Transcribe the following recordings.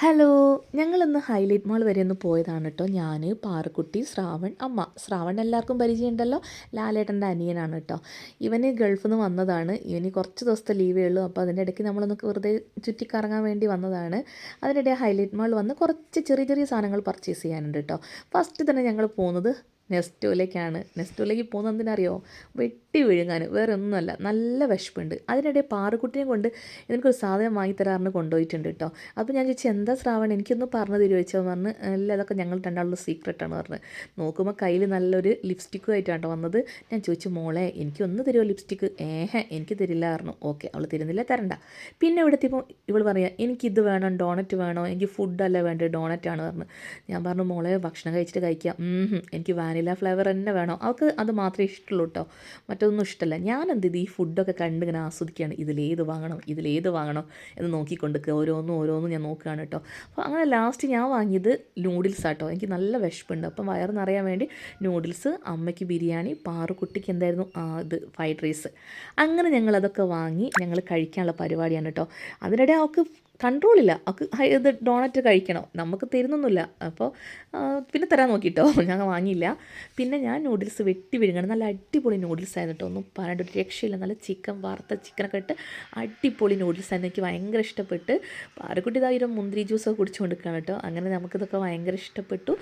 Hello, ഞങ്ങളിന്ന് highlight mall വരെ ഒന്ന് പോയതാണ് കേട്ടോ. ഞാൻ, പാറുക്കുട്ടി, ശ്രാവൺ, അമ്മ. ശ്രാവൺ എല്ലാവർക്കും പരിചയമുണ്ടല്ലോ, ലാലേട്ടൻ്റെ അനിയനാണ് കേട്ടോ. ഇവന് ഗൾഫിൽ നിന്ന് വന്നതാണ്. ഇവന് കുറച്ച് ദിവസത്തെ ലീവേ ഉള്ളൂ. അപ്പോൾ അതിൻ്റെ ഇടയ്ക്ക് നമ്മളൊന്ന് വെറുതെ ചുറ്റിക്കറങ്ങാൻ വേണ്ടി വന്നതാണ്. അതിനിടെ ഹൈലൈറ്റ് മാൾ വന്ന് കുറച്ച് ചെറിയ ചെറിയ സാധനങ്ങൾ പർച്ചേസ് ചെയ്യാനുണ്ട് കേട്ടോ. ഫസ്റ്റ് തന്നെ ഞങ്ങൾ പോകുന്നത് നെസ്റ്റോയിലേക്കാണ്. നെസ്റ്റോയിലേക്ക് പോകുന്നത് എന്തിനറിയോ? വെട്ടി വിഴുങ്ങാൻ, വേറെ ഒന്നുമല്ല. നല്ല വിശപ്പുണ്ട്. അതിനിടെ പാറുക്കുട്ടിനെ കൊണ്ട് എനിക്കൊരു സാധനം വാങ്ങിത്തരാറിന് കൊണ്ടുപോയിട്ടുണ്ട് കേട്ടോ. അപ്പോൾ ഞാൻ ചോദിച്ചു, എന്താ ശ്രാവൺ, എനിക്കൊന്ന് പറഞ്ഞു തരുമോ ചോദിച്ചാൽ പറഞ്ഞ്, അല്ല അതൊക്കെ ഞങ്ങൾ രണ്ടാളുള്ള സീക്രട്ടാണ് പറഞ്ഞ്. നോക്കുമ്പോൾ കയ്യിൽ നല്ലൊരു ലിപ്സ്റ്റിക്കുമായിട്ടാണ് വന്നത്. ഞാൻ ചോദിച്ചു, മോളെ എനിക്കൊന്ന് തരുമോ ലിപ്സ്റ്റിക്ക്? എനിക്ക് തരില്ല പറഞ്ഞു. ഓക്കെ, അവൾ തരുന്നില്ല, തരണ്ട. പിന്നെ ഇവിടെ എത്തിയപ്പോൾ ഇവൾ പറയാം, എനിക്കിത് വേണം, ഡോണറ്റ് വേണോ, എനിക്ക് ഫുഡല്ല വേണ്ടത്, ഡോണറ്റാണ് പറഞ്ഞു. ഞാൻ പറഞ്ഞു, മോളെ ഭക്ഷണം കഴിച്ചിട്ട് കഴിക്കാം. എനിക്ക് വാനില ഫ്ലേവർ തന്നെ വേണം. അവൾക്ക് അത് മാത്രമേ ഇഷ്ടമുള്ളൂ കേട്ടോ, മറ്റൊന്നും ഇഷ്ടമല്ല. ഞാൻ എന്ത് ചെയ്തു, ഈ ഫുഡൊക്കെ കണ്ടിങ്ങനെ ആസ്വദിക്കുകയാണ്. ഇതിലേത് വാങ്ങണം എന്ന് നോക്കിക്കൊണ്ടിരിക്കുക. ഓരോന്നും ഞാൻ നോക്കുകയാണ് കേട്ടോ. അപ്പോൾ അങ്ങനെ ലാസ്റ്റ് ഞാൻ വാങ്ങിയത് നൂഡിൽസ് ആട്ടോ. എനിക്ക് നല്ല വിശപ്പുണ്ട്. അപ്പം വയറ് നിറയാൻ വേണ്ടി നൂഡിൽസ്, അമ്മയ്ക്ക് ബിരിയാണി, പാറുക്കുട്ടിക്ക് എന്തായിരുന്നു ഇത് ഫ്രൈഡ് റൈസ്. അങ്ങനെ ഞങ്ങളതൊക്കെ വാങ്ങി ഞങ്ങൾ കഴിക്കാനുള്ള പരിപാടിയാണ് കേട്ടോ. അതിനിടെ അവൾക്ക് കൺട്രോളില്ല. അവൾക്ക് ഇത് ഡോണറ്റ് കഴിക്കണം, നമുക്ക് തരുന്നൊന്നുമില്ല. അപ്പോൾ പിന്നെ തരാൻ നോക്കിയിട്ടോ, ഞങ്ങൾ വാങ്ങിയില്ല. പിന്നെ ഞാൻ നൂഡിൽസ് വെട്ടി വിഴുങ്ങണം. നല്ല അടിപൊളി നൂഡിൽസ് ആയിരുന്നു കേട്ടോ, ഒന്നും പറയാണ്ട് ഒരു രക്ഷയില്ല. നല്ല വറുത്ത ചിക്കനൊക്കെ ഇട്ട് അടിപൊളി നൂഡിൽസ് ആയിരുന്നു. എനിക്ക് ഭയങ്കര ഇഷ്ടപ്പെട്ട്. പാറക്കുട്ടി ഇതായി മുന്തിരി ജ്യൂസൊക്കെ കുടിച്ചു കൊടുക്കുകയാണ് കേട്ടോ. അങ്ങനെ നമുക്കിതൊക്കെ ഭയങ്കര ഇഷ്ടപ്പെട്ടു.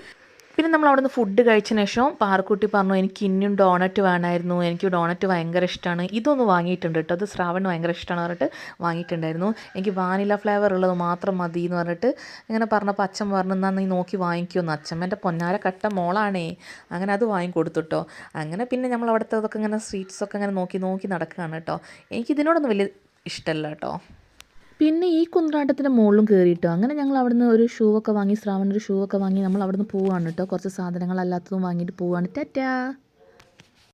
പിന്നെ നമ്മൾ അവിടെ നിന്ന് ഫുഡ് കഴിച്ചതിന് ശേഷം പാറക്കുട്ടി പറഞ്ഞു, എനിക്ക് ഇനിയും ഡോണറ്റ് വേണമായിരുന്നു, എനിക്ക് ഡോണറ്റ് ഭയങ്കര ഇഷ്ടമാണ്. ഇതൊന്ന് വാങ്ങിയിട്ടുണ്ട് കേട്ടോ, അത് ശ്രാവണ് ഭയങ്കര ഇഷ്ടമാണ് പറഞ്ഞിട്ട് വാങ്ങിയിട്ടുണ്ടായിരുന്നു. എനിക്ക് വാനില ഫ്ലേവർ ഉള്ളത് മാത്രം മതി എന്ന് പറഞ്ഞിട്ട് ഇങ്ങനെ പറഞ്ഞപ്പോൾ അച്ഛൻ പറഞ്ഞു, എന്നാൽ നീ നോക്കി വാങ്ങിക്കുമെന്ന്. അച്ഛമ്മേൻ്റെ പൊന്നാര കട്ട മോളാണേ. അങ്ങനെ അത് വാങ്ങിക്കൊടുത്തുട്ടോ. അങ്ങനെ പിന്നെ നമ്മൾ അവിടുത്തെ അതൊക്കെ ഇങ്ങനെ സ്ട്രീറ്റ്സൊക്കെ ഇങ്ങനെ നോക്കി നടക്കുകയാണ് കേട്ടോ. എനിക്കിതിനോടൊന്നും വലിയ ഇഷ്ടമല്ല കേട്ടോ. പിന്നെ ഈ കുന്ത്രാണ്ടത്തിൻ്റെ മുകളിലും കയറിയിട്ടോ. അങ്ങനെ ഞങ്ങൾ അവിടുന്ന് ഒരു ഷൂ ഒക്കെ വാങ്ങി, ശ്രാവണ ഒരു ഷൂ ഒക്കെ വാങ്ങി നമ്മൾ അവിടുന്ന് പോവുകയാണ് കേട്ടോ. കുറച്ച് സാധനങ്ങളല്ലാത്തതും വാങ്ങിയിട്ട് പോവുകയാണ്. ടാറ്റാ.